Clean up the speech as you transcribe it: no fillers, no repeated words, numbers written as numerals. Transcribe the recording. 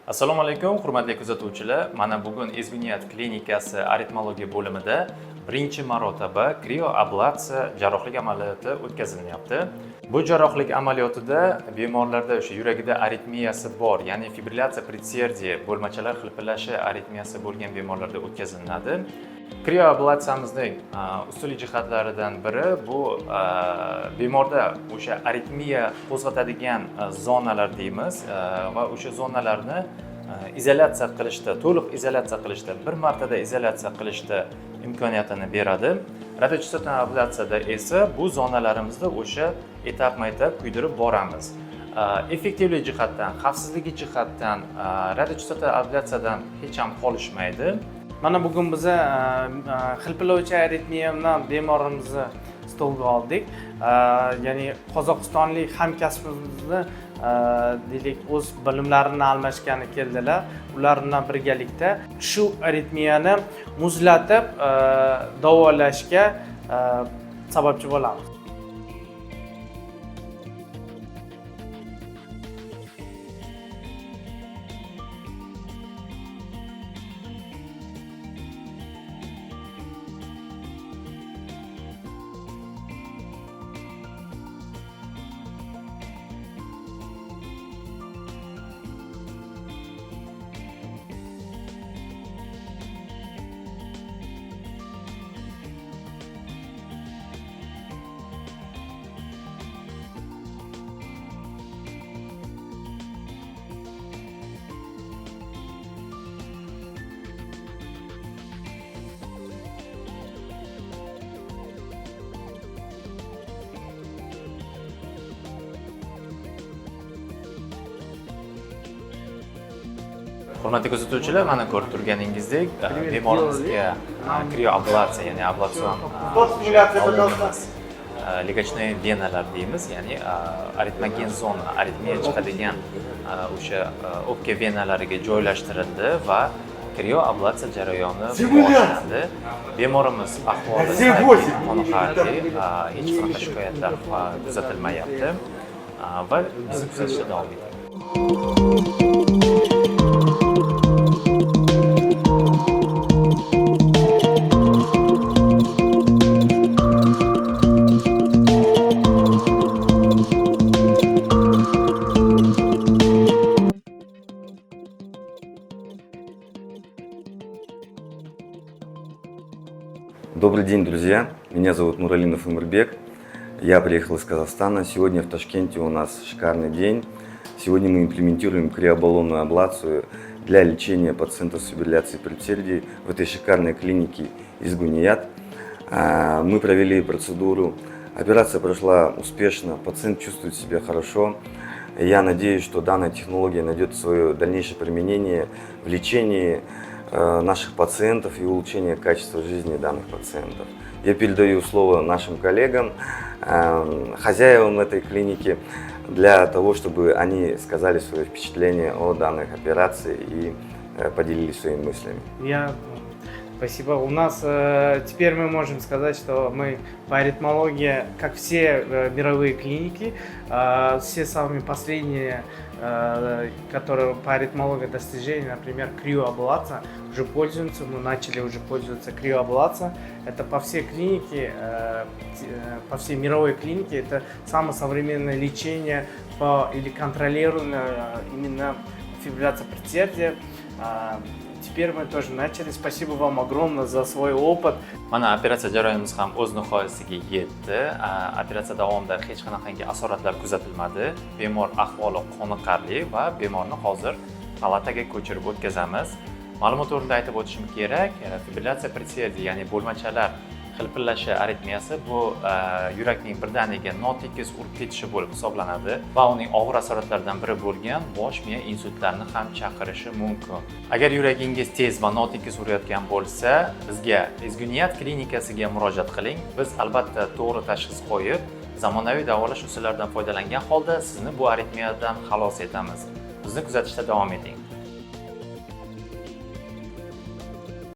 Assalomu alaykum, hurmatli kuzatuvchilar. Mana bugun Ezgu Niyat klinikasi aritmologiya bo'limida birinchi marotaba krioablatsiya jarrohlik amaliyoti o'tkazilyapti. Bu jarrohlik amaliyotida bemorlarda o'sha yuragida aritmiyasi bor, ya'ni fibrillatsiya predsердия, bo'lmachalar xilpillashi aritmiyasi bo'lgan bemorlarda o'tkazilinadi. Krioablatsiyamizning ustunlik jihatlaridan biri bu bemorda o'sha aritmiya qo'zg'atadigan zonalar deymiz va o'sha zonalarni izolyatsiya qilishda, to'liq izolyatsiya qilishda, bir martada izolyatsiya qilishda imkoniyatini beradi. Radiochastotli ablatsiyada esa bu zonalarimizda o'sha etap-etap kuydirib boramiz. Effektivlik jihatdan, xavfsizligi jihatdan radiochastotli ablatsiyadan hech ham qolishmaydi. Mana bugun biz xilpillovchi aritmiya bilan bemorimizni stolga oldik. Ya'ni qozog'istonlik hamkasbimizni deylik o'z bilimlarini almashgani keldilar. Ular bilan birgalikda shu aritmiyani muzlatib davolashga sababchi bo'lamiz. Hurmatli kuzatuvchilar, mana ko'rib turganingizdek, bemorimizga krioablatsiya, ya'ni ablatsion olinamiz. Ligachnoye venalar deymiz, ya'ni aritmogen zona, aritmiya chiqadigan o'sha o'pka venalariga joylashtirildi va krioablatsiya jarayoni boshlandi. Bemorimiz ahvoli qoniqarli, hech qanaqa shikoyatlar kuzatilmayapti va bizni kuzatishda davom etadi. Добрый день, друзья! Меня зовут Нуралинов Умирбек. Я приехал из Казахстана. Сегодня в Ташкенте у нас шикарный день. Сегодня мы имплементируем криобаллонную аблацию для лечения пациентов с фибрилляцией предсердий в этой шикарной клинике Ezgu Niyat. Мы провели процедуру. Операция прошла успешно. Пациент чувствует себя хорошо. Я надеюсь, что данная технология найдет свое дальнейшее применение в лечении наших пациентов и улучшение качества жизни данных пациентов. Я передаю слово нашим коллегам, хозяевам этой клиники, для того, чтобы они сказали свое впечатление о данных операциях и поделились своими мыслями. Спасибо. У нас теперь мы можем сказать, что мы по аритмологии, как все мировые клиники, все самые последние, которые по аритмологии достижения, например, криоаблация, уже пользуются. Мы начали уже пользоваться криоаблацией. Это по всей клинике, по всей мировой клинике, это самое современное лечение или контролируемое именно фибрилляция предсердия. Теперь мы тоже начали. Спасибо вам огромное за свой опыт. Mana operatsiya jarayonimiz ham o'z nihoyasiga yetdi. Operatsiya davomida hech qanaqangi asoratlar kuzatilmadi. Bemor ahvoli qoniqarli va bemorni hozir palataga ko'chirib o'tkazamiz. Ma'lumot o'rnida aytib o'tishim kerak, fibrillatsiya predsердий, ya'ni bo'lmachalar xilpillashi aritmiyasi bu yurakning birdaniga notekis urib ketishi bo'lib hisoblanadi va uning og'ir asoratlaridan biri bo'lgan bosh miya insultlarini ham chaqirishi mumkin. Agar yuragingiz tez va notekis urayotgan bo'lsa, bizga Ezgu Niyat klinikasiga murojaat qiling. Biz albatta to'g'ri tashxis qo'yib, zamonaviy davolash usullaridan foydalangan holda sizni bu aritmiyadan xalos etamiz. Bizni kuzatishda davom eting.